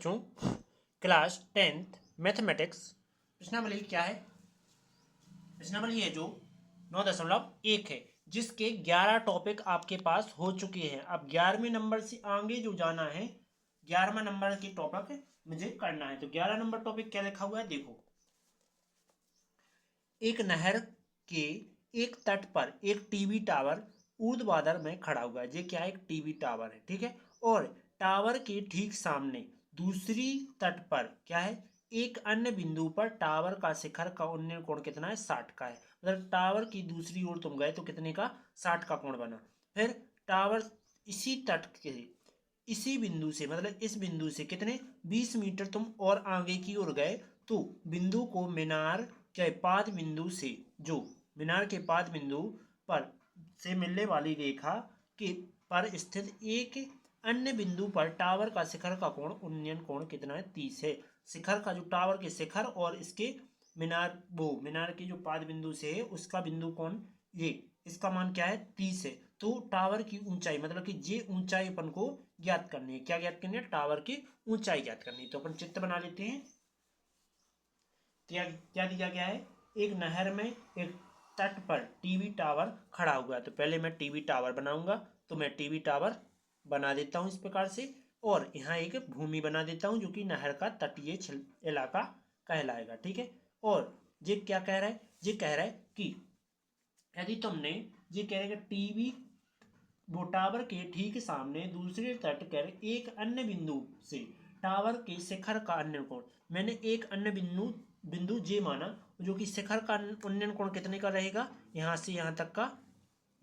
बच्चों, class 10th mathematics प्रश्नावली क्या है? प्रश्नावली है जो 9.1 है, जिसके 11 टॉपिक आपके पास हो चुके हैं। अब 11वें नंबर से आगे जो जाना है, 11वां नंबर के टॉपिक मुझे करना है। तो 11 नंबर टॉपिक क्या लिखा हुआ है देखो। एक नहर के एक तट पर एक टीवी टावर ऊर्ध्वाधर में खड़ा हुआ है। ये क्या है? एक टीवी टावर है, ठीक है। और टावर के ठीक सामने दूसरी तट पर क्या है? एक अन्य बिंदु पर टावर का शिखर का उन्नयन कोण कितना है? 60 का है। मतलब टावर की दूसरी ओर तुम गए तो कितने का? 60 का कोण बना। फिर टावर इसी तट के इसी बिंदु से, मतलब इस बिंदु से कितने 20 मीटर तुम और आगे की ओर गए तो बिंदु को मीनार के पाद बिंदु से, जो मीनार के पाद बिंदु पर से मिलने वाली रेखा के पर स्थित एक अन्य बिंदु पर टावर का शिखर का कोण उन्नयन कोण कितना है? 30 है। शिखर का, जो टावर के शिखर और इसके मीनार, वो मीनार के जो पाद बिंदु से है उसका बिंदु कोण, ये इसका मान क्या है? 30 है। तो टावर की ऊंचाई, मतलब कि ये ऊंचाई अपन को ज्ञात करनी है। क्या ज्ञात करनी है? टावर की ऊंचाई ज्ञात करनी है। तो अपन चित्र बना लेते हैं। क्या क्या दिया गया है? एक नहर में एक तट पर टीवी टावर खड़ा हुआ है। तो पहले मैं टीवी टावर बनाऊंगा। तो मैं टीवी टावर बना देता हूं इस प्रकार से, और यहाँ एक भूमि बना देता हूं जो कि नहर का तटीय इलाका कहलाएगा, ठीक है। और ये क्या कह रहा है? ये कह रहा है कि यदि तुमने, ये कह रहा है कि टीवी वो टावर के ठीक सामने दूसरे तट कर एक अन्य बिंदु से टावर के शिखर का अन्य कोण, मैंने एक अन्य बिंदु बिंदु जे माना, जो कि शिखर का उन्नयन कोण कितने का रहेगा? यहाँ से यहाँ तक का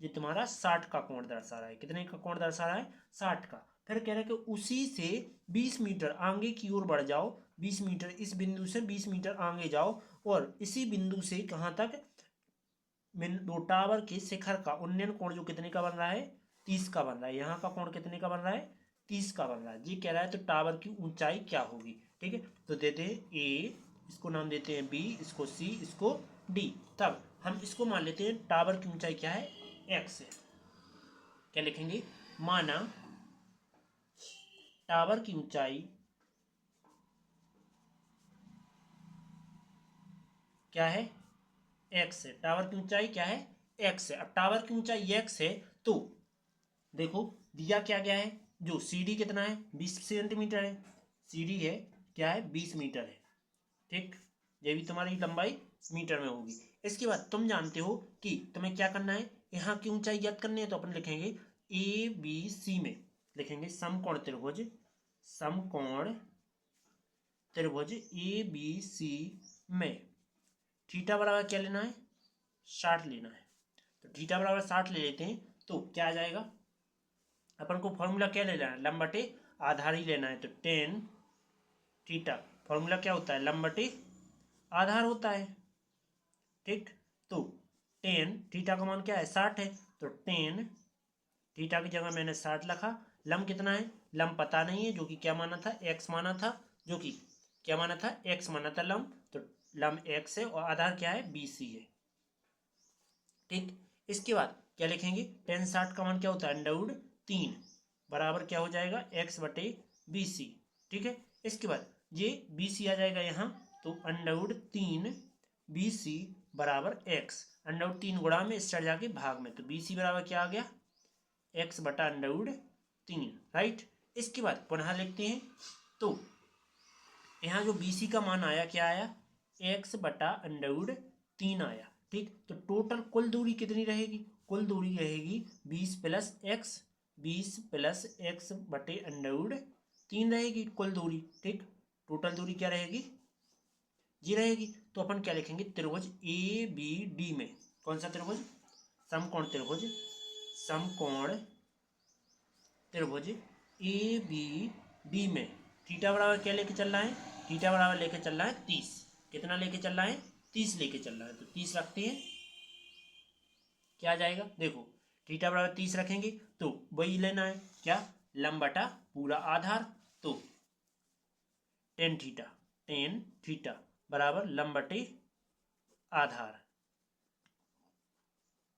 ये तुम्हारा 60 का कोण दर्शा रहा है। कितने का कोण दर्शा रहा है? 60 का। फिर कह रहा है कि उसी से 20 मीटर आगे की ओर बढ़ जाओ। 20 मीटर, इस बिंदु से 20 मीटर आगे जाओ और इसी बिंदु से कहाँ तक? दो टावर के शिखर का उन्नयन कोण जो कितने का बन रहा है? 30 का बन रहा है। यहाँ का कोण कितने का बन रहा है? 30 का बन रहा है। जी कह रहा है तो टावर की ऊंचाई क्या होगी? ठीक है, तो देते हैं ए, इसको नाम देते हैं बी, इसको सी, इसको डी। तब हम इसको मान लेते हैं टावर की ऊंचाई क्या है? एक्स है। क्या लिखेंगे? माना टावर की ऊंचाई क्या है? एक्स है। टावर की ऊंचाई क्या है? एक्स है। अब टावर की ऊंचाई एक्स है तो देखो दिया क्या गया है? जो सीडी कितना है? 20 सेंटीमीटर है। सीडी है क्या है? 20 मीटर है, ठीक। ये भी तुम्हारी लंबाई मीटर में होगी। इसके बाद तुम जानते हो कि तुम्हें क्या करना है? यहाँ की ऊंचाई ज्ञात करनी है। तो अपन लिखेंगे ए बी सी में लिखेंगे समकोण त्रिभुज, समकोण त्रिभुज ए बी सी में थीटा बराबर क्या लेना है? 60 लेना है। तो थीटा बराबर 60 ले लेते हैं तो क्या आ जाएगा? अपन को फॉर्मूला क्या लेना है? लंब बटे आधार ही लेना है। तो टेन थीटा, फॉर्मूला क्या होता है? लंब बटे आधार होता है, ठीक। तो टेन थीटा का मान क्या है? 60 है। तो टेन थीटा की जगह मैंने 60 लिखा। लंब कितना है? लंब पता नहीं है, जो कि क्या माना था? एक्स माना था, जो कि क्या माना था? एक्स माना था लंब। तो लंब एक्स है और आधार क्या है? BC है, ठीक। इसके बाद क्या लिखेंगे? टेन 60 का मान क्या होता है? अंडरवुड 3 बराबर क्या हो जाएगा? एक्स बटे BC, ठीक है। इसके बाद ये BC आ जाएगा यहाँ, तो अंडरवुड 3 BC बराबर एक्स। अंडरवुड 3 गुणा में इस साइड जाके भाग में, तो BC बराबर क्या आ गया? एक्स बटा अंडरवुड 3, राइट। इसके बाद पुनः लिखते हैं तो यहाँ जो BC का मान आया, क्या आया? एक्स बटा अंडरवुड 3 आया, ठीक। तो टोटल कुल दूरी कितनी रहेगी? कुल दूरी रहेगी 20 प्लस एक्स, 20 प्लस एक्स बटे अंडरवुड 3 रहेगी कुल दूरी, ठीक। टोटल दूरी क्या रहेगी? जी रहेगी। तो अपन क्या लिखेंगे? त्रिभुज ए बी डी में, कौन सा त्रिभुज? समकोण त्रिभुज, समकोण त्रिभुज ए बी डी में थीटा बराबर क्या लेके चल रहा है? थीटा बराबर लेके चल रहा है 30। कितना लेके चल रहा है? 30 लेके चल रहा है। तो 30 रखते हैं, क्या आ जाएगा? देखो थीटा बराबर 30 रखेंगे तो वही लेना है, क्या? लंब बटा पूरा आधार। तो टेन थीटा बराबर लंब बटे आधार।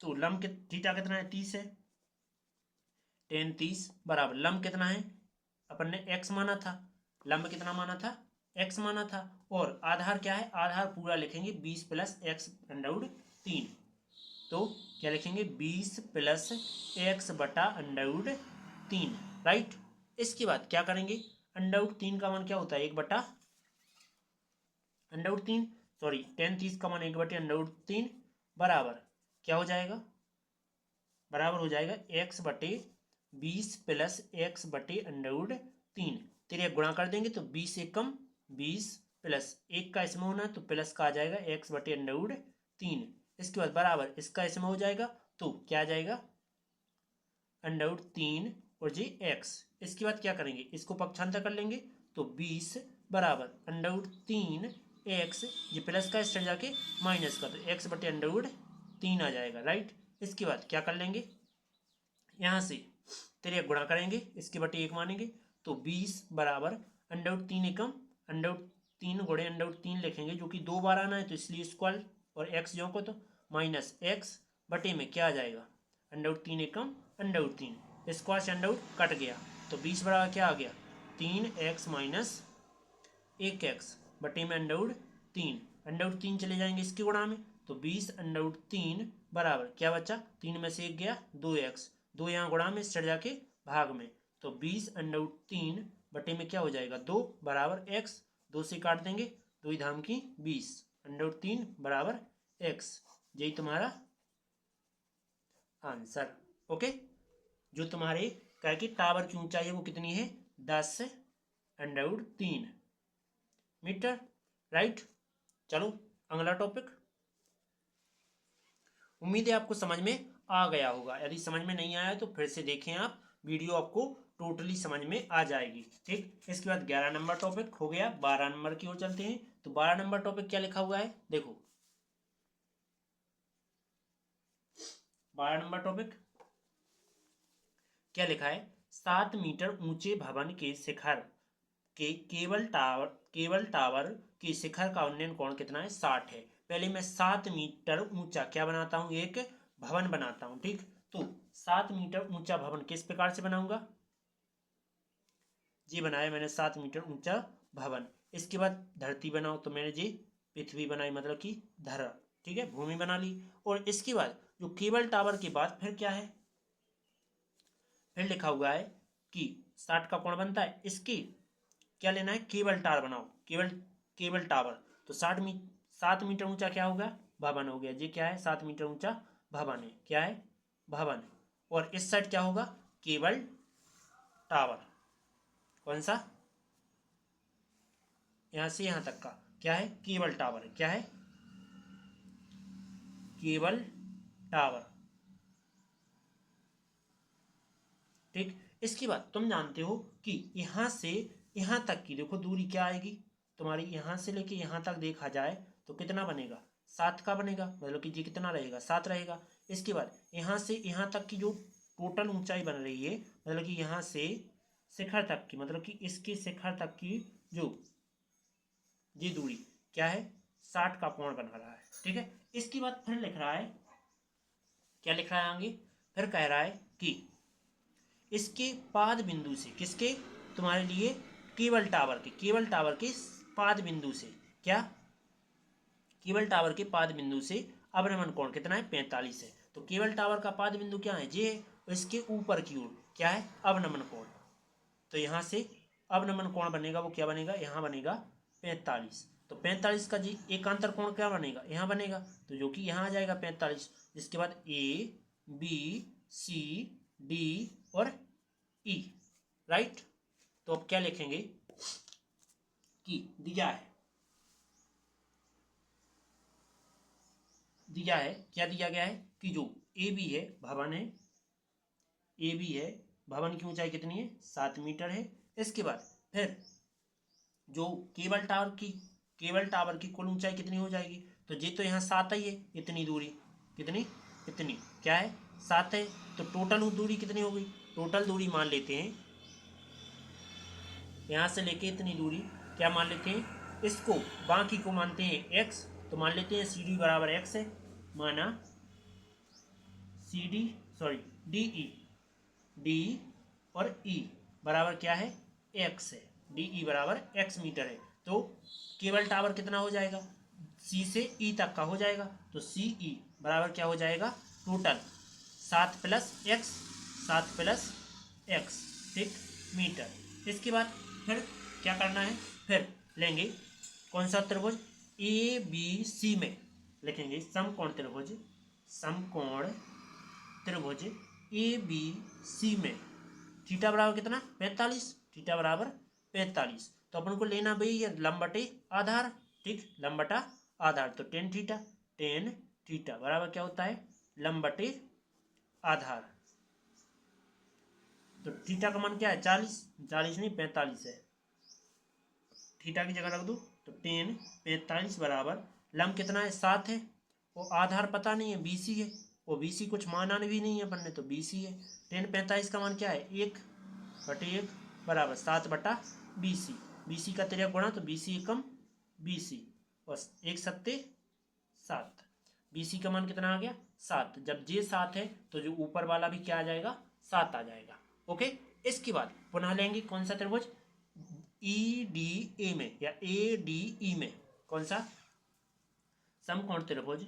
तो लंब के थीटा कितना है? 30 है। टेन 30 बराबर लंब कितना है? अपन ने एक्स माना था, लंब कितना माना था, x माना था, और आधार क्या है, आधार पूरा लिखेंगे 20 प्लस एक्स अंडर 3। तो क्या लिखेंगे 20 प्लस एक्स बटा अंडर 3, राइट। इसके बाद क्या करेंगे, अंडर 3 का मान क्या होता है, 1 बटा अंडर 3, सॉरी 10 का मान 1 बटे अंडर 3 बराबर क्या हो जाएगा, बराबर हो जाएगा एक्स बटे 20 प्लस एक्स बटे अंडर 3। तेरे गुणा कर देंगे तो 20 एकम 20 प्लस 1 का इसमें होना है तो प्लस का आ जाएगा एक्स बटे अंडर 3। इसके बाद बराबर इसका इसमें हो जाएगा तो क्या आ जाएगा अंडर 3 और जी एक्स। इसके बाद क्या करेंगे, इसको पक्षांतर कर लेंगे तो 20 बराबर अंडर 3 एक्स, जी प्लस का इस तरह जाके माइनस का, तो एक्स बटे अंडर 3 आ जाएगा, राइट। इसके बाद क्या कर लेंगे, यहाँ से तेरे गुणा करेंगे, इसके बटे 1 मानेंगे तो 20 बराबर अंडर 3 एकम अंडर 3 गुणे अंडर 3 लिखेंगे, जो कि 2 बार आना है तो इसलिए स्क्वायर, और एक्स जो को तो माइनस एक्स बटे में क्या आ जाएगा अंडर 3 एकम अंडर 3, स्क्वायर से अंडर कट गया तो 20 बराबर क्या आ गया 3x माइनस 1x बटे में अंडर 3, अंडर 3 चले जाएंगे इसके गुणा में तो 20 अंडर 3 बराबर क्या बचा, 3 में से 1 गया 2x, 2 यहाँ गुणा में चढ़ जाके भाग में, तो 20 अंडर 3 बटे में क्या हो जाएगा 2 बराबर x, 2 से काट देंगे 2 धाम की 20 अंडर 3 बराबर x। यही तुम्हारा आंसर, ओके। जो तुम्हारे कह कि टावर की ऊंचाई है वो कितनी है 10 अंडर 3 मीटर, राइट। चलो अगला टॉपिक। उम्मीद है आपको समझ में आ गया होगा, यदि समझ में नहीं आया तो फिर से देखें आप वीडियो, आपको टोटली समझ में आ जाएगी, ठीक। इसके बाद 11 नंबर टॉपिक हो गया, 12 नंबर की ओर चलते हैं। तो 12 नंबर टॉपिक क्या लिखा हुआ है, देखो 12 नंबर टॉपिक क्या लिखा है, 7 मीटर ऊंचे भवन के शिखर के केबल टावर के शिखर का उन्नयन कोण कितना है 60 है। पहले मैं 7 मीटर ऊंचा क्या बनाता हूं, एक भवन बनाता हूं, ठीक। तो 7 मीटर ऊंचा भवन किस प्रकार से बनाऊंगा, जी बनाया मैंने 7 मीटर ऊंचा भवन। इसके बाद धरती बनाओ तो मैंने जी पृथ्वी बनाई, मतलब कि धरा, ठीक है, भूमि बना ली। और इसके बाद जो केबल टावर के बाद फिर क्या है, फिर लिखा हुआ है कि 60 का कोण बनता है, इसकी क्या लेना है, केबल टावर बनाओ, केबल टावर। तो 7 मीटर ऊंचा क्या होगा, भवन हो गया जी, क्या है 7 मीटर ऊंचा भवन है, क्या है भवन। और इस साइड क्या होगा, केबल टावर, कौन सा, यहां से यहां तक का क्या है केबल टावर है, क्या है केबल टावर, ठीक। इसके बाद तुम जानते हो कि यहां से यहां तक की देखो दूरी क्या आएगी तुम्हारी, यहां से लेके यहां तक देखा जाए तो कितना बनेगा 7 का बनेगा, मतलब कि जी कितना रहेगा 7 रहेगा। इसके बाद यहां से यहां तक की जो टोटल ऊंचाई बन रही है, मतलब कि यहां से शिखर तक की, मतलब कि इसके शिखर तक की जो ये दूरी क्या है 60 का कोण बना रहा है, ठीक है। इसके बाद फिर लिख रहा है, क्या लिख रहा है आगे, फिर कह रहा है कि इसके पाद बिंदु से, किसके, तुम्हारे लिए केबल टावर के पाद बिंदु से, क्या केबल टावर के पाद बिंदु से अवनमन कोण कितना है 45 है। तो केबल टावर का पाद बिंदु क्या है जे है, इसके ऊपर की ओर क्या है अवनमन कोण, तो यहां से अवनमन कोण बनेगा वो क्या बनेगा, यहां बनेगा 45। तो 45 का जी एकांतर कोण क्या बनेगा, यहाँ बनेगा, तो जो कि यहाँ आ जाएगा 45। इसके बाद ए बी सी डी और ई, राइट। तो अब क्या लिखेंगे कि दिया है क्या दिया गया है कि जो ए बी है भवन है, ए बी है भवन की ऊंचाई कितनी है 7 मीटर है। इसके बाद फिर जो केबल टावर की कुल ऊंचाई कितनी हो जाएगी, तो ये तो यहाँ 7 ही है, इतनी दूरी कितनी, इतनी क्या है 7 है, तो टोटल दूरी कितनी होगी, टोटल दूरी मान लेते हैं यहाँ से लेके इतनी दूरी क्या मान लेते हैं, इसको बाकी को मानते हैं x, तो मान लेते हैं सी डी बराबर x है, माना सी डी डी और ई बराबर क्या है x है, डी ई बराबर x मीटर है। तो केबल टावर कितना हो जाएगा, सी से ई तक का हो जाएगा, तो सी ई बराबर क्या हो जाएगा, total 7 plus x, 7 plus x, ठीक, मीटर। इसके बाद फिर क्या करना है, फिर लेंगे कौन सा त्रिभुज, ए बी सी में लिखेंगे समकोण त्रिभुज, समकोण त्रिभुज ए बी सी में थीटा बराबर कितना 45, थीटा बराबर 45। तो अपन को लेना भाई ये लंब बटे आधार, ठीक, लंब बटा आधार, तो टेन थीटा, टेन थीटा बराबर क्या होता है, लंब बटे आधार। तो थीटा का मान क्या है 40, 40 नहीं 45 है, थीटा की जगह रख दो, तो टेन 45 बराबर लंब कितना है 7 है, वो आधार पता नहीं है बीसी है, वो बीसी कुछ माना भी नहीं है अपन ने, तो बीसी है। टेन 45 का मान क्या है 1 बटे 1 बराबर 7 बटा बीसी, बीसी का तेरह गुणा, तो बीसी एकम बीसी, बस 1 सत्ते 7, बीसी का मान कितना आ गया 7। जब जे 7 है तो जो ऊपर वाला भी क्या आ जाएगा 7 आ जाएगा। ओके, इसके बाद पुनः लेंगे कौन सा त्रिभुज, ई डी ए में या ए डी ई में, कौन सा, समकोण त्रिभुज,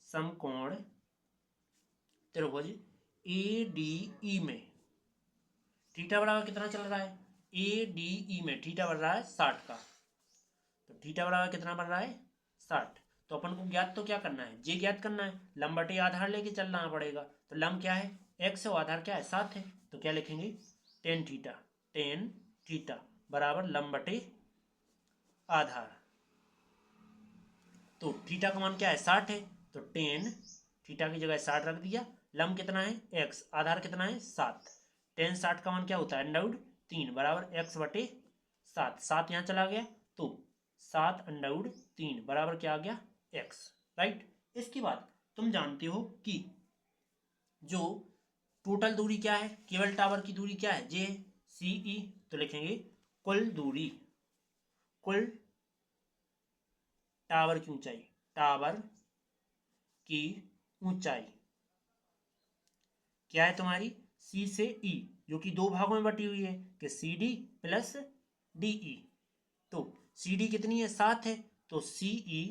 समकोण त्रिभुज ए डी ई में थीटा बराबर कितना चल रहा है, ए डी ई में थीटा बन रहा है 60 का, तो थीटा बराबर कितना बन रहा है 60। तो अपन को ज्ञात तो क्या करना है, जे ज्ञात करना है, लंब बटे आधार लेके चलना पड़ेगा। तो लंब क्या है x है और आधार क्या है 7 है, तो क्या लिखेंगे टेन थीटा, टेन थीटा बराबर लंब बटे आधार। तो थीटा का मान क्या है 60 है, तो टेन थीटा की जगह 60 रख दिया, लंब कितना है x, आधार कितना है 7, टेन 60 का मान क्या होता है अंडर रूट 3 बराबर x बटे 7, 7 यहाँ चला गया, तो 7 अंडर रूट 3 बराबर क्या आ गया x, राइट। इसके बाद तुम जानते हो कि जो टोटल दूरी क्या है, केबल टावर की दूरी क्या है जे सी ई, तो लिखेंगे कुल दूरी, कुल टावर की ऊंचाई, टावर की ऊंचाई क्या है तुम्हारी सी से ई, जो कि दो भागों में बटी हुई है कि C D plus D E. तो सी डी कितनी है 7 है, तो सी ई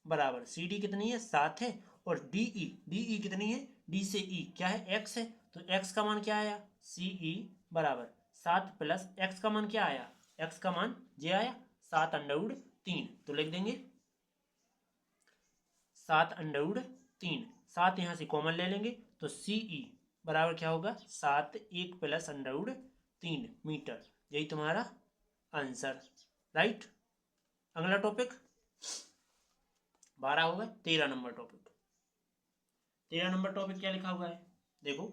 बराबर सी डी कितनी है 7 है, और डी ई कितनी है डी से ई क्या है x है, तो x का मान क्या आया सी ई बराबर 7 प्लस x का मान क्या आया, x का मान जे आया 7 अंडर रूट 3, तो लिख देंगे 7 अंडर रूट 3, 7 यहाँ से कॉमन ले लेंगे, तो सी ई बराबर क्या होगा 7 1 प्लस अंडर रूट 3 मीटर, यही तुम्हारा आंसर, राइट। अगला टॉपिक 12 होगा, 13 नंबर टॉपिक, 13 नंबर टॉपिक क्या लिखा हुआ है देखो,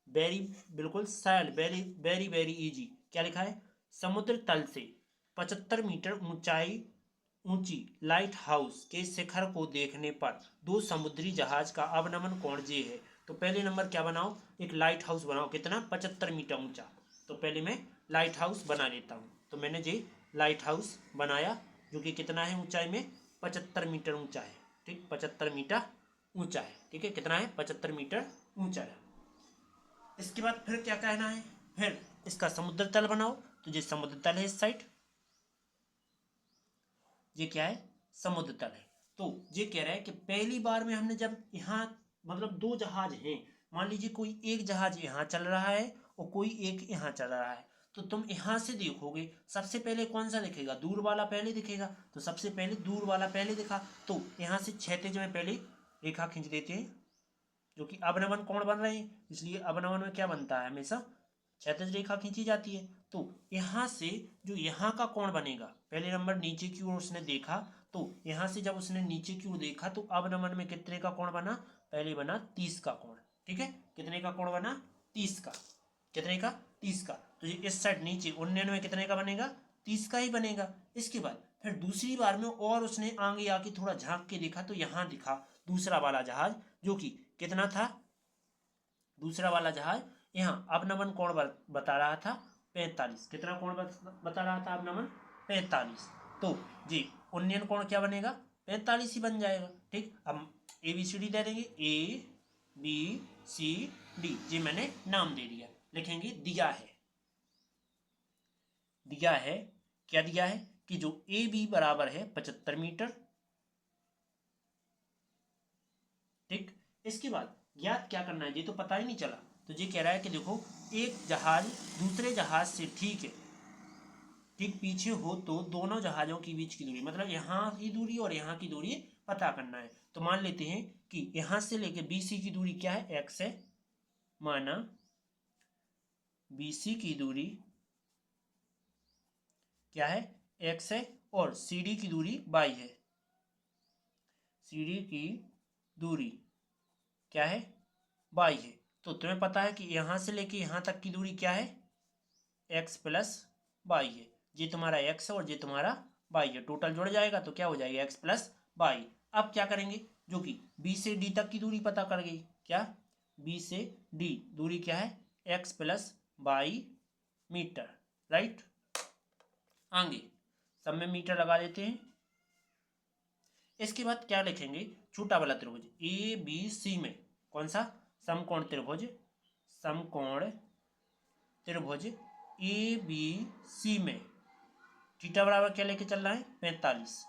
वेरी बिल्कुल सरल, वेरी वेरी वेरी इजी, क्या लिखा है, समुद्र तल से 75 मीटर ऊंची लाइट हाउस के शिखर को देखने पर दो समुद्री जहाज का अवनमन कोण जे है। तो पहले नंबर क्या बनाओ, एक लाइट हाउस बनाओ, कितना 75 मीटर ऊंचा, तो पहले मैं लाइट हाउस बना लेता हूँ। तो मैंने जे लाइट हाउस बनाया जो कि कितना है ऊंचाई में 75 मीटर ऊंचा है, ठीक, 75 मीटर ऊंचा है, ठीक है, कितना है 75 मीटर ऊंचा है। इसके बाद फिर क्या कहना है, फिर इसका समुद्र तल बनाओ, तो ये समुद्र तल है इस साइड, ये क्या है समुद्र तल है। तो ये कह रहा है कि पहली बार में हमने जब यहाँ मतलब दो जहाज हैं, मान लीजिए कोई एक जहाज यहाँ चल रहा है और कोई एक यहाँ चल रहा है, तो तुम यहाँ से देखोगे सबसे पहले कौन सा दिखेगा, दूर वाला पहले दिखेगा, तो सबसे पहले दूर वाला पहले दिखा, तो यहाँ से क्षैतिज में पहले रेखा खींच देते हैं, जो कि अवनमन कोण बन रहे हैं, इसलिए अवनमन में क्या बनता है हमेशा क्षैतिज रेखा खींची जाती है। तो यहाँ से जो यहाँ का कोण बनेगा, पहले नंबर नीचे की ओर उसने देखा, तो यहाँ से जब उसने नीचे की ओर देखा तो अवनमन में कितने का कोण बना, पहले बना 30 का कोण, ठीक है, कितने का कोण बना 30 का, कितने का 30 का, तो ये इस साइड नीचे 99 कितने का बनेगा 30 का ही बनेगा। इसके बाद फिर दूसरी बार में और उसने आगे आके थोड़ा झांक के देखा, तो यहाँ दिखा दूसरा वाला जहाज, जो कि कितना था, दूसरा वाला जहाज यहाँ अवनमन कोण बता रहा था 45, कितना कोण बता रहा था अवनमन 45, तो जी उन्नयन कोण क्या बनेगा 45 ही बन जाएगा, ठीक। अब ए बी सी डी दे देंगे, ए बी सी डी, जी मैंने नाम दे दिया, लिखेंगे दिया है, दिया है, क्या दिया है कि जो ए बी बराबर है 75 मीटर। ठीक, इसके बाद ज्ञात क्या करना है, ये तो पता ही नहीं चला। तो ये कह रहा है कि देखो एक जहाज दूसरे जहाज से ठीक है, ठीक पीछे हो तो दोनों जहाजों के बीच की दूरी, मतलब यहाँ की दूरी और यहाँ की दूरी पता करना है। तो मान लेते हैं कि यहाँ से लेके BC की दूरी क्या है, x है, माना BC की दूरी क्या है, x है, और CD की दूरी y है। CD की दूरी क्या है, y है। तो तुम्हें पता है कि यहाँ से लेके यहाँ तक की दूरी क्या है, x प्लस y है। ये तुम्हारा x है और ये तुम्हारा y है, टोटल जुड़ जाएगा तो क्या हो जाएगा, x प्लस y। अब क्या करेंगे, जो कि B से D तक की दूरी पता कर गई, क्या B से D दूरी क्या है, x plus y metre, right. आगे सब में मीटर लगा देते हैं। इसके बाद क्या लिखेंगे, छोटा वाला त्रिभुज ABC में कौन सा, समकोण त्रिभुज, समकोण त्रिभुज ABC में थीटा बराबर क्या लेके चल रहा है, 45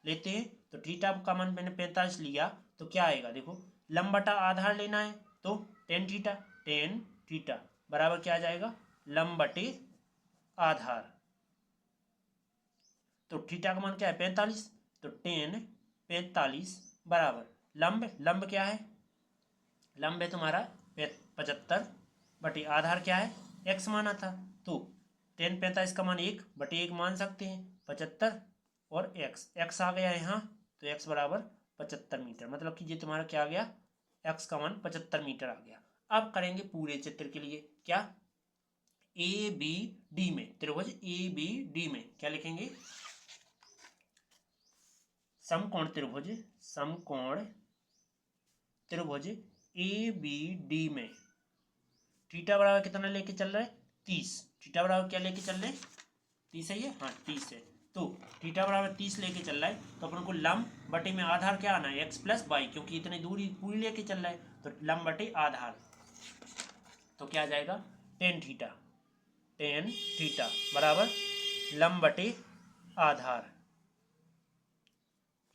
लेते हैं। तो थीटा का मान मैंने 45 लिया तो क्या आएगा, देखो लंब बटा आधार लेना है तो टेन थीटा बराबर क्या आ जाएगा, लंब बटे आधार। तो थीटा का मान क्या है 45, तो टेन 45 बराबर लंब क्या है, लंब है तुम्हारा 75 बटे आधार क्या है, x माना था। तो टेन 45 का मान 1 बटे 1 मान सकते हैं, 75 और x आ गया यहाँ, तो x बराबर 75 मीटर, मतलब कि ये तुम्हारा क्या आ गया, x का मान 75 मीटर आ गया। अब करेंगे पूरे चित्र के लिए क्या, ABD में त्रिभुज ABD में क्या लिखेंगे, समकोण त्रिभुज ABD में थीटा बराबर कितना लेके चल रहा है, 30। थीटा बराबर क्या लेके चल रहे हैं, 30 है ये, हाँ 30 है। तो थीटा बराबर 30 लेके चल रहा है तो अपन को लंब बटे में आधार क्या आना है, x प्लस वाई, क्योंकि इतनी दूरी पूरी लेके चल रहा है तो लंब बटे आधार। तो क्या आ जाएगा, टेन थीटा बराबर लंब बटे आधार,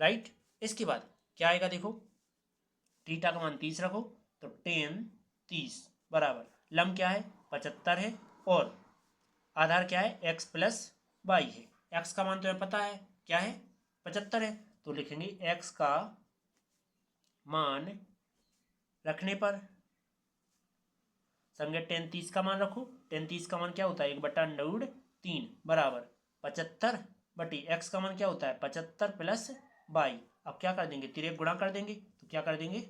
राइट। इसके बाद क्या आएगा, देखो थीटा का मान 30 रखो तो टेन 30 बराबर लंब क्या है 75 है और आधार क्या है, x प्लस वाई है। x का मान तुम्हें पता है क्या है, 75 है, तो लिखेंगे x का मान रखने पर संगे टेन 30 का मान रखो, टेन 30 का मान क्या होता है, 1/√3 बराबर 75 बटी x का मान क्या होता है 75 प्लस वाई। अब क्या कर देंगे, तिरक गुणा कर देंगे, तो क्या कर देंगे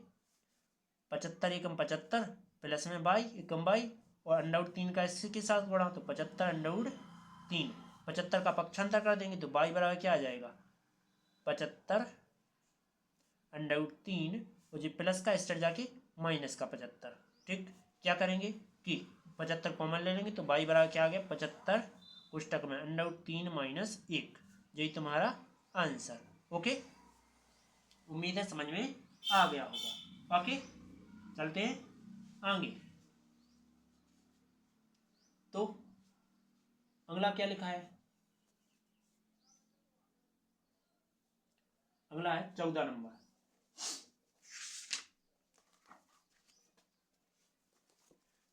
75 एकम 75 प्लस में वाई एकम वाई और √3 का इसके साथ गुणा, तो 75√3, 75 का पक्षांतर कर देंगे तो वाई बराबर क्या आ जाएगा 75 √3 और जी प्लस का स्टर जाके माइनस का 75। ठीक, क्या करेंगे कि 75 कॉमन ले लेंगे तो वाई बराबर क्या आ गया 75 पुस्तक में √3 माइनस 1, यही तुम्हारा आंसर। ओके, उम्मीद है समझ में आ गया होगा। ओके, चलते हैं आगे। तो अगला क्या लिखा है, अगला है 14 नंबर।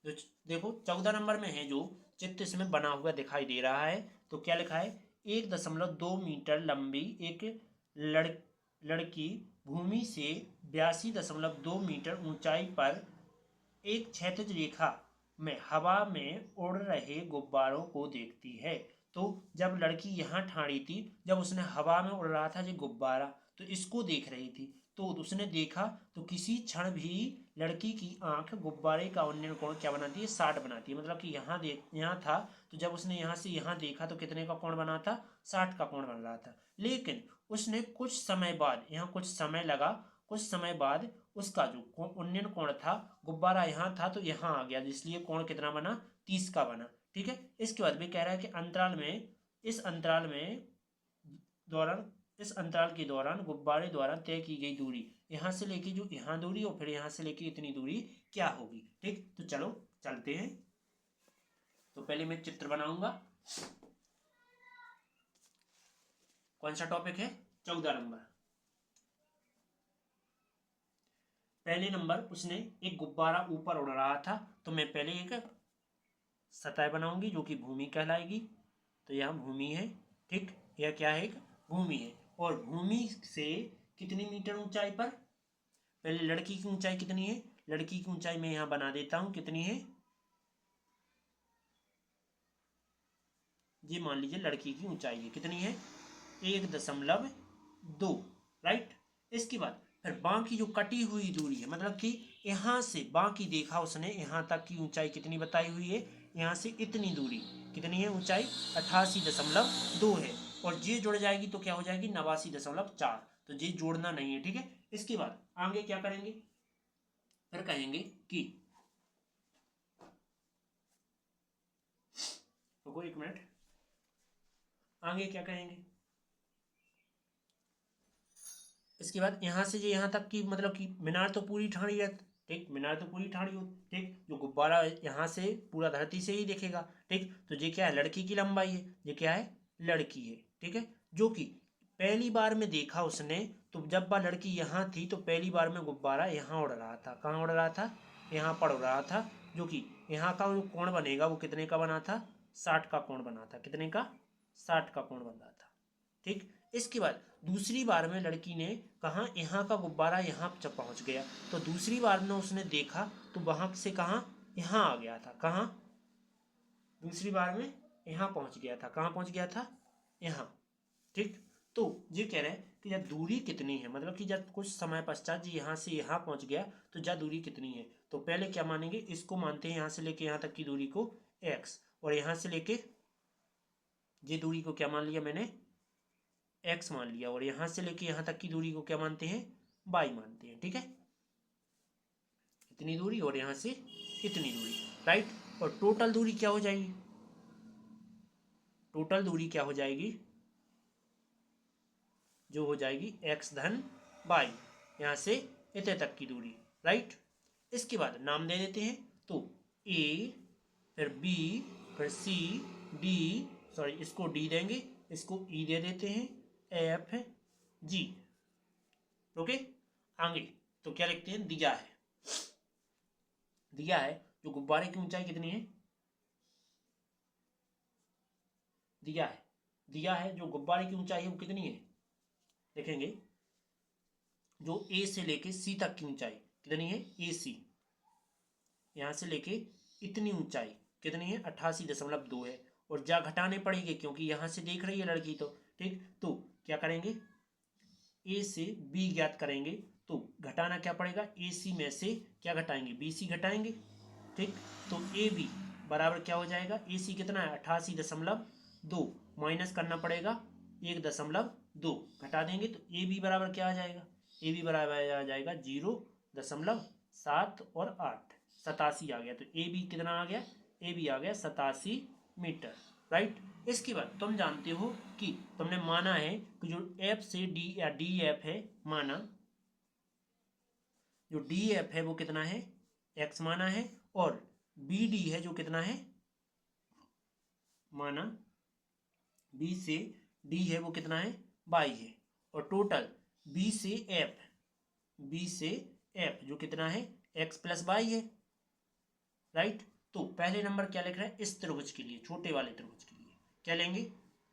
जो देखो 14 नंबर में है जो चित्र इसमें बना हुआ दिखाई दे रहा है, तो क्या लिखा है, 1.2 मीटर लंबी एक लड़की भूमि से 82.2 मीटर ऊंचाई पर एक क्षैतिज रेखा में हवा में उड़ रहे गुब्बारों को देखती है। तो जब लड़की यहाँ ठाड़ी थी, जब उसने हवा में उड़ रहा था जो गुब्बारा, तो इसको देख रही थी, तो उसने देखा तो किसी क्षण भी लड़की की आंख गुब्बारे का उन्नयन कोण क्या बनाती है, 60 बनाती है। मतलब कि यहाँ था तो जब उसने यहाँ से यहाँ देखा तो कितने का कोण बना था, 60 का कोण बन रहा था। लेकिन उसने कुछ समय बाद, यहाँ कुछ समय लगा, कुछ समय बाद उसका जो उन्नयन कोण था, गुब्बारा यहाँ था तो यहाँ आ गया, इसलिए कोण कितना बना, 30 का बना। ठीक है, इसके बाद भी कह रहा है कि इस अंतराल के दौरान गुब्बारे द्वारा तय की गई दूरी, यहाँ से लेके जो यहाँ दूरी और फिर यहाँ से लेके इतनी दूरी क्या होगी। ठीक, तो चलो चलते हैं। तो पहले मैं चित्र बनाऊंगा। कौन सा टॉपिक है? 14 नंबर। पहले नंबर उसने एक गुब्बारा ऊपर उड़ रहा था, तो मैं पहले एक सतह बनाऊंगी जो कि भूमि कहलाएगी। तो यहाँ भूमि है, ठीक, यह क्या है? एक भूमि है। और भूमि से कितनी मीटर ऊंचाई पर? पहले लड़की की ऊंचाई कितनी है? लड़की की ऊंचाई मैं यहाँ बना देता हूँ, कितनी है? ये मान लीजिए लड़की की ऊंचाई है, कितनी है? 1.2, राइट। इसके बाद फिर बाकी जो कटी हुई दूरी है, मतलब कि यहाँ से बाकी देखा उसने यहाँ तक की ऊंचाई कितनी बताई हुई है, यहाँ से इतनी दूरी कितनी है ऊंचाई? 88.2 है। और ये जुड़ जाएगी तो क्या हो जाएगी? 89.4। तो ये जोड़ना नहीं है, ठीक है। इसके बाद आगे क्या करेंगे? फिर कहेंगे कि रुको एक मिनट, आगे क्या कहेंगे? इसके बाद यहाँ से जो यहाँ तक की मतलब कि मीनार तो पूरी ठाड़ी है, ठीक, मीनार तो पूरी ठाड़ी हो, ठीक। जो गुब्बारा यहाँ से पूरा धरती से ही दिखेगा, ठीक। तो ये क्या है? लड़की की लंबाई है, ये क्या है? लड़की है, ठीक है। जो कि पहली बार में देखा उसने, तो जब वह लड़की यहाँ थी तो पहली बार में गुब्बारा यहाँ उड़ रहा था। कहाँ उड़ रहा था? यहाँ पर उड़ रहा था। जो कि यहाँ का जो कोण बनेगा वो कितने का बना था? 60 का कोण बना था। कितने का? 60 का कोण बन रहा था, ठीक। इसके बाद दूसरी बार में लड़की ने कहा यहाँ का गुब्बारा यहाँ जब पहुँच गया, तो दूसरी बार में उसने देखा तो वहाँ से कहाँ? यहाँ आ गया था। कहाँ? दूसरी बार में यहाँ पहुँच गया था। कहाँ पहुँच गया था? यहाँ, ठीक। तो ये कह रहे हैं कि जब दूरी कितनी है, मतलब कि जब कुछ समय पश्चात जी यहाँ से यहाँ पहुँच गया तो जब दूरी कितनी है, तो पहले क्या मानेंगे? इसको मानते हैं यहाँ से लेके यहाँ तक की दूरी को x, और यहाँ से लेके ये दूरी को क्या मान लिया मैंने? x मान लिया। और यहां से लेके यहां तक की दूरी को क्या मानते हैं? y मानते हैं, ठीक है। इतनी दूरी और यहां से इतनी दूरी, राइट। और टोटल दूरी क्या हो जाएगी? टोटल दूरी क्या हो जाएगी? जो हो जाएगी x धन y, यहां से इतने तक की दूरी, राइट। इसके बाद नाम दे देते हैं, तो a, फिर b, फिर c, d, सॉरी इसको d देंगे, इसको e दे देते हैं, f, g, ओके। आगे तो क्या लिखते हैं? दिया है, दिया है जो गुब्बारे की ऊंचाई कितनी है? दिया है, दिया है जो गुब्बारे की ऊंचाई है वो कितनी है? देखेंगे, जो ए से लेके सी तक की ऊंचाई कितनी है? ए सी, यहां से लेके इतनी ऊंचाई कितनी है? 88.2 है। और जा घटाने पड़ेंगे क्योंकि यहां से देख रही है लड़की, तो ठीक। तो क्या करेंगे? ए से बी ज्ञात करेंगे, तो घटाना क्या पड़ेगा? ए सी में से क्या घटाएंगे? बी सी घटाएंगे, ठीक। तो ए बी बराबर क्या हो जाएगा? ए सी कितना है? 88.2, माइनस करना पड़ेगा 1.2, घटा देंगे तो ए बी बराबर क्या आ जाएगा? ए बी बराबर आ जाएगा 0.7 और 8, 87 आ गया। तो ए बी कितना आ गया? ए बी आ गया 87 मीटर, राइट। इसके बाद तुम जानते हो कि तुमने माना है कि जो एफ से डी या डी एफ है, माना जो डी एफ है वो कितना है? एक्स माना है। और बी डी है जो कितना है? माना बी से डी है वो कितना है? बाई है। और टोटल बी से एफ, बी से एफ जो कितना है? एक्स प्लस बाई है, राइट। तो पहले नंबर क्या लिख रहा है? इस त्रिभुज के लिए, छोटे वाले त्रिभुज के लिए क्या लेंगे?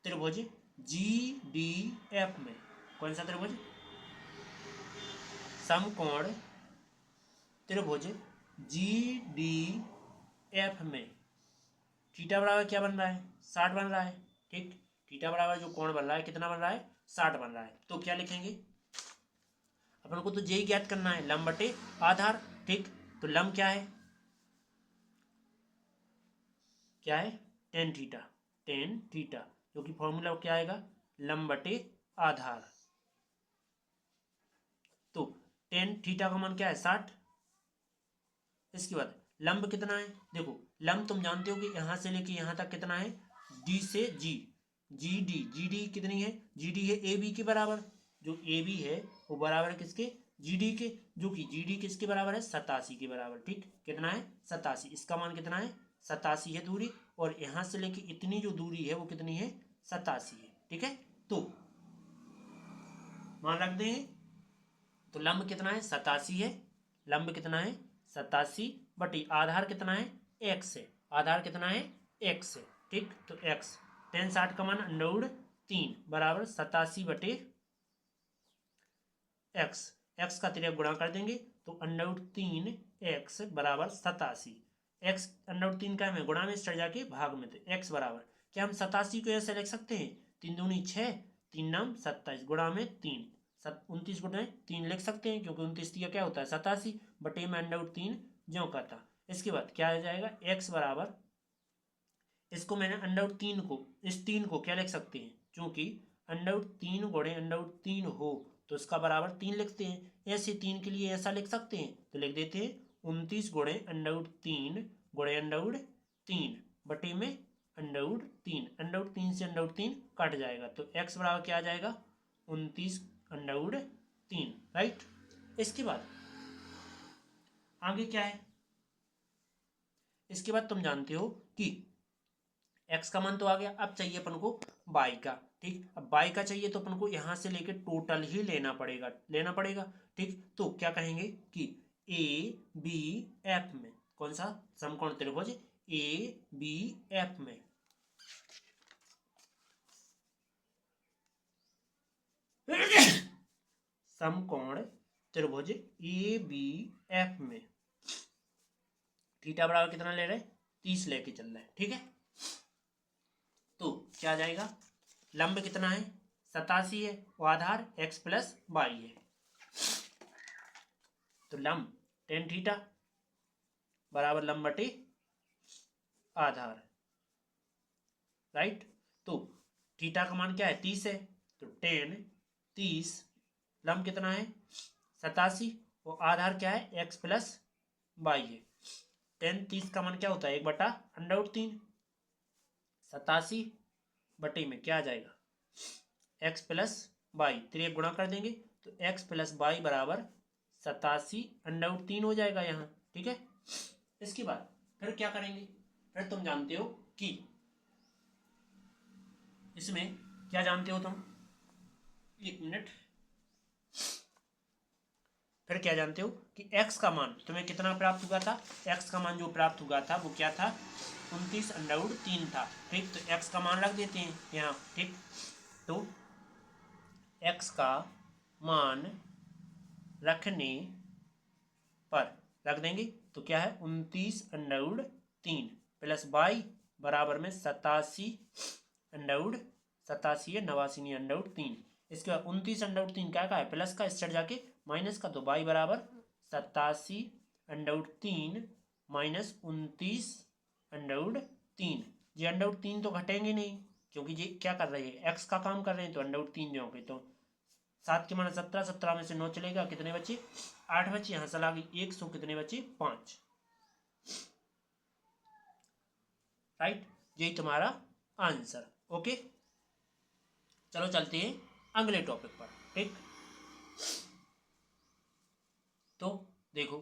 त्रिभुज जी डी एफ में, कौन सा त्रिभुज? समकोण त्रिभुज जी डी एफ में थीटा बराबर क्या बन रहा है? 60 बन रहा है, ठीक। थीटा बराबर जो कोण बन रहा है कितना बन रहा है? 60 बन रहा है। तो क्या लिखेंगे? अपन को तो यही ज्ञात करना है, लंब बटे आधार, ठीक। तो लंब क्या है? क्या है? टेन थीटा, टेन थीटा, जो कि फॉर्मूला क्या आएगा? लंब बटे आधार। तो टेन थीटा का मान क्या है? 60। इसके बाद लंब कितना है? देखो लंब तुम जानते हो कि यहां से लेके यहां तक कितना है? डी से जी, जी डी, जी डी कितनी है? जी डी है ए बी के बराबर। जो ए बी है वो बराबर है किसके? जी डी के। जो कि जी डी किसके बराबर है? 87 के बराबर, ठीक। कितना है? 87। इसका मान कितना है? 87 है दूरी। और यहां से लेके इतनी जो दूरी है वो कितनी है? 87 है, ठीक है। तो मान रख देंगे। तो लंब कितना है 87 है, लंब कितना है 87 बटी आधार कितना है x है, आधार कितना है x है, ठीक। तो x tan 60 का मान √3 बराबर 87 बटे x, x का तिर्यक गुणा कर देंगे तो √3 x बराबर 87, x √3 का हमें गुणा में चढ़ जाके भाग में, तो x बराबर क्या हम 87 को ऐसे लिख सकते हैं 3 दूनी 6 3 नाम 27 गुणा में 3 29 गुणे 3 लिख सकते हैं क्योंकि 29 का क्या होता है 87 बटे में √3 ज्यों का था। इसके बाद क्या आ जाएगा x बराबर, इसको मैंने √3 को इस 3 को क्या लिख सकते हैं क्योंकि √3 गुणे √3 हो तो इसका बराबर 3 लिखते हैं, ऐसे 3 के लिए ऐसा लिख सकते हैं तो लिख देते हैं 29 गुणे √3 गुणे √3 बटे में √3 से √3 कट जाएगा तो x बराबर क्या आ जाएगा 29 √3, राइट। इसके बाद आगे क्या है, इसके बाद तुम जानते हो कि x का मान तो आ गया, अब चाहिए अपन को y का, ठीक। अब y का चाहिए तो अपन को यहां से लेके टोटल ही लेना पड़ेगा, ठीक। तो क्या कहेंगे कि a b f में कौन सा समकोण त्रिभुज a b f में समकोण त्रिभुज ए बी एफ में थीटा बराबर कितना ले रहे 30 लेके चल रहे हैं, ठीक है। तो क्या आ जाएगा लंब कितना है 87 है और आधार x प्लस y है, तो लंब tan थीटा बराबर लंब बटे आधार, राइट। तो थीटा का मान क्या है 30 है तो tan 30 लंब कितना है 87 और आधार क्या है x प्लस y है। tan 30 का मान क्या होता है 1/√3, 87 बटे में क्या आ जाएगा x प्लस y, त्रिक गुणा कर देंगे तो x प्लस y बराबर 87/√3 हो जाएगा यहाँ, ठीक है। इसके बाद फिर क्या करेंगे, फिर तुम जानते हो कि इसमें क्या जानते हो तुम, एक मिनट, फिर क्या जानते हो कि x का मान तुम्हें कितना प्राप्त हुआ था, x का मान जो प्राप्त हुआ था वो क्या था 29/3 था, ठीक। तो x का मान रख देते हैं यहाँ, ठीक। तो x का मान रखने पर रख देंगे तो क्या है 29/3 प्लस y बराबर में 87 है 89/3, इसके बाद 29/3 क्या है प्लस का इस साइड जाके माइनस का, तो y बराबर 87/3 माइनस 29/3, ये √3 तो घटेंगे नहीं क्योंकि ये क्या कर रहे हैं x का काम कर रहे हैं तो √3 जो होंगे, तो 7 के मान 17, 17 में से 9 चलेगा कितने बचे 8 बचे, यहाँ से लागे 100 कितने बचे 5, राइट। यही तुम्हारा आंसर, ओके। चलो चलते हैं अगले टॉपिक पर, ठीक। तो देखो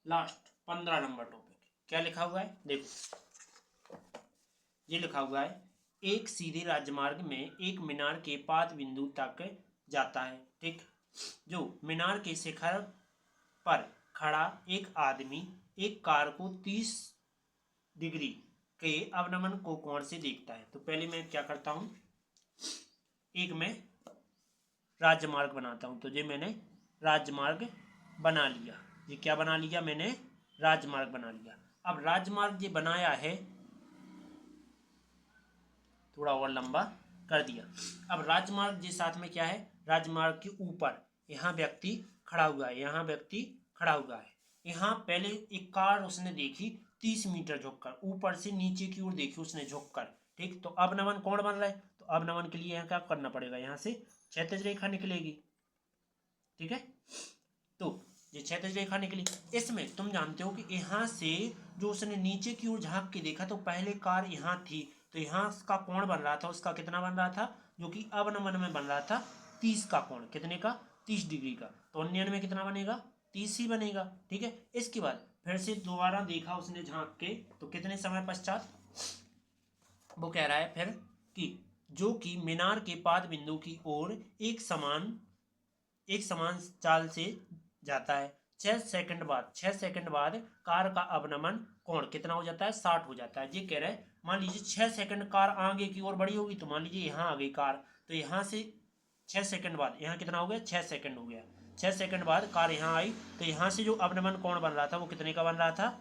लास्ट 15 नंबर टॉपिक क्या लिखा हुआ है, देखो ये लिखा हुआ है एक सीधे राजमार्ग में एक मीनार के पाद बिंदु तक जाता है, ठीक। जो मीनार के शिखर पर खड़ा एक आदमी एक कार को 30 डिग्री के अवनमन को कोण से देखता है। तो पहले मैं क्या करता हूं, एक मैं राजमार्ग बनाता हूं, तो ये मैंने राजमार्ग बना लिया, ये क्या बना लिया मैंने राजमार्ग बना लिया। अब राजमार्ग ये बनाया है थोड़ा और लंबा कर दिया। अब राजमार्ग के साथ में क्या है राजमार्ग के ऊपर यहाँ व्यक्ति खड़ा हुआ है, यहाँ व्यक्ति खड़ा हुआ है, यहाँ पहले एक कार उसने देखी 30 मीटर झुककर, ऊपर से नीचे की ओर देखी उसने झुककर, ठीक। तो अवनमन कौन बन रहा है, तो अवनमन के लिए यहाँ क्या करना पड़ेगा, यहाँ से क्षैतिज रेखा निकलेगी, ठीक है। तो ये क्षैतिज रेखा निकली, इसमें तुम जानते हो कि यहाँ से जो उसने नीचे की ओर झांक के देखा तो पहले कार यहाँ थी, तो यहाँ का कोण बन रहा था उसका कितना बन रहा था, जो कि अवनमन में बन रहा था 30 का कोण, कितने का 30 डिग्री का, तो उन्नयन में कितना बनेगा 30 ही बनेगा, ठीक है। इसके बाद फिर से दोबारा देखा उसने झांक के, तो कितने समय पश्चात वो कह रहा है फिर कि जो कि मीनार के पाद बिंदु की ओर एक समान चाल से जाता है। 6 सेकंड बाद कार का अवनमन कोण कितना हो जाता है? 60 हो जाता है। ये कह रहे हैं मान लीजिए 6 सेकंड कार आगे की ओर बढ़ी होगी, तो मान लीजिए यहाँ आ गई कार, तो यहाँ से 6 सेकंड बाद यहाँ कितना हो गया? 6 सेकंड हो गया। 6 सेकंड बाद कार यहाँ आई, तो यहाँ से जो अवनमन कोण बन रहा था वो कितने का बन रहा था?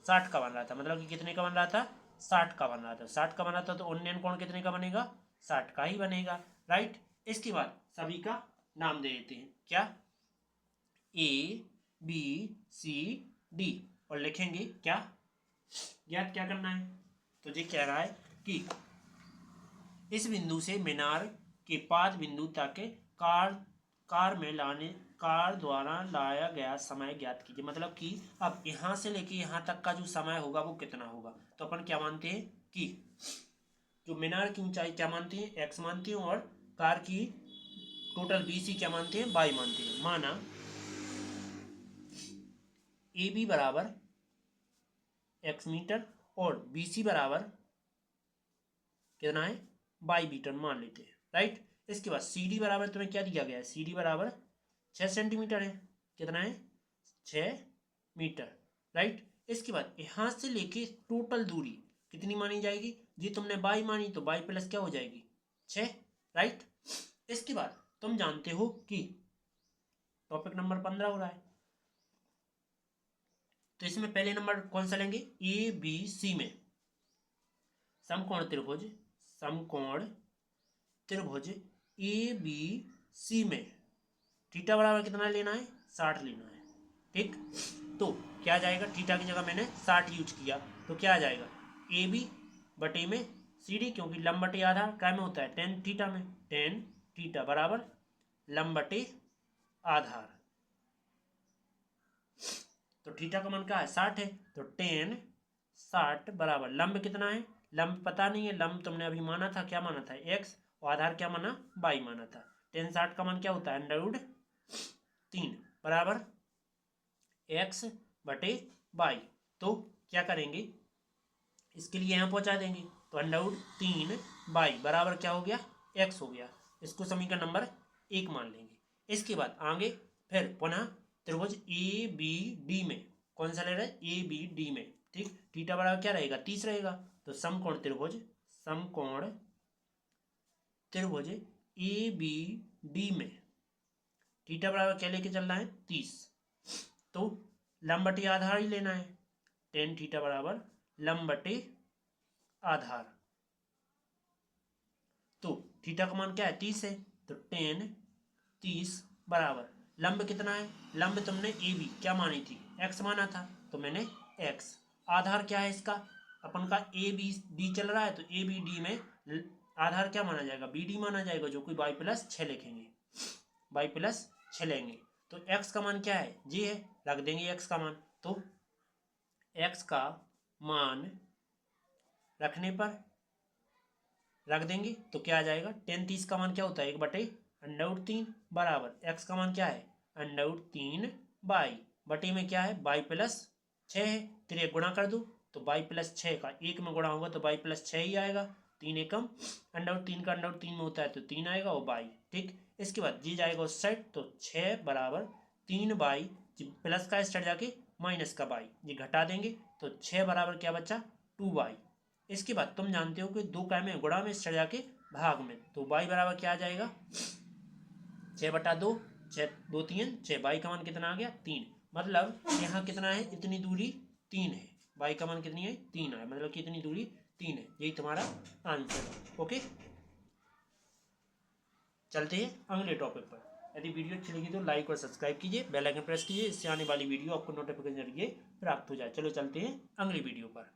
60 का बन रहा था। मतलब कि कितने का बन रहा था? 60 का बन रहा था। 60 का बन रहा था तो उन्नयन कोण कितने का बनेगा? 60 का ही बनेगा, राइट। इसके बाद सभी का नाम दे देते हैं। क्या? ABCD और लिखेंगे क्या? ज्ञात क्या करना है? तो ये कह रहा है कि इस बिंदु से मीनार के पाद बिंदु तक कार द्वारा लाया गया समय ज्ञात कीजिए। मतलब कि अब यहाँ से लेके यहाँ तक का जो समय होगा वो कितना होगा? तो अपन क्या मानते हैं कि जो मीनार की ऊंचाई क्या मानते हैं? x मानते हैं, और कार की टोटल BC क्या मानते हैं? y मानते हैं। माना AB बराबर x मीटर और BC बराबर कितना है? y मीटर मान लेते हैं, राइट। इसके बाद CD बराबर तुम्हें क्या दिया गया है? CD बराबर 6 सेंटीमीटर है। कितना है? 6 मीटर, राइट। इसके बाद यहाँ से लेके टोटल दूरी कितनी मानी जाएगी? जी तुमने y मानी तो y प्लस क्या हो जाएगी? 6, राइट। इसके बाद तुम जानते हो कि टॉपिक नंबर 15 हो रहा है, तो इसमें पहले नंबर कौन सा लेंगे? ABC में समकोण त्रिभुज ABC में थीटा बराबर कितना लेना है? 60 लेना है, ठीक। तो क्या जाएगा? थीटा की जगह मैंने 60 यूज किया, तो क्या आ जाएगा? AB बटे में CD, क्योंकि लंब बटे आधार क्या में होता है? tan थीटा में। tan थीटा बराबर लंब बटे आधार, तो थीटा का मान क्या है? 60 है, तो tan 60 बराबर लंब कितना है? लंब पता नहीं है, लंब तुमने अभी माना था, क्या माना था? x, और आधार क्या माना? y माना था। tan 60 का मान क्या होता है? √3 बराबर x बटे y। तो क्या करेंगे? इसके लिए यहाँ पहुंचा देंगे, तो √3 y बराबर क्या हो गया? x हो गया। इसको समीकरण नंबर 1 मान लेंगे। इसके बाद आगे फिर पुनः त्रिभुज ABD में कौन सा ले रहा है? ABD में, ठीक। थीटा बराबर क्या रहेगा? 30 रहेगा। तो समकोण त्रिभुज ABD में थीटा बराबर क्या लेके चलना है? 30। तो लंब बटे आधार ही लेना है। tan थीटा बराबर लंब बटे आधार, तो थीटा का मान क्या है? 30 है, तो tan 30 बराबर लंब कितना है? लंब तुमने AB क्या मानी थी? x माना था, तो मैंने x। आधार क्या है इसका? अपन का ABD चल रहा है, तो ABD में आधार क्या माना जाएगा? BD माना जाएगा, जो कि y+6 लिखेंगे, y+6 लेंगे। तो x का मान क्या है? जी है, रख देंगे x का मान। तो x का मान रखने पर रख देंगे तो क्या आ जाएगा? tan 30 का मान क्या होता है? 1/√3 बराबर x का मान क्या है? √3 y बटे में क्या है? y+6 है, फिर एक गुणा कर दो, तो y+6 का 1 में गुणा होगा तो y+6 ही आएगा। 3 एकम √3 का √3 में होता है तो 3 आएगा, और y, ठीक। इसके बाद जी जाएगा उस साइड, तो 6 बराबर 3y, प्लस का इस साइड जाके माइनस का y, ये घटा देंगे तो 6 बराबर क्या बचा? 2y। इसके बाद तुम जानते हो कि 2 का में गुणा में इस जाके भाग में, तो y बराबर क्या आ जाएगा? 6/2, 6 2 3 6, y का मान कितना आ गया? 3। मतलब यहाँ कितना है? इतनी दूरी 3 है। y का मान कितनी है? 3 है, मतलब कि इतनी दूरी 3 है। यही तुम्हारा आंसर है। ओके, चलते हैं अगले टॉपिक पर। यदि वीडियो अच्छी लगी तो लाइक और सब्सक्राइब कीजिए, बेल आइकन प्रेस कीजिए, इससे आने वाली वीडियो आपको नोटिफिकेशन जरिए प्राप्त हो जाए। चलो चलते हैं अगली वीडियो पर।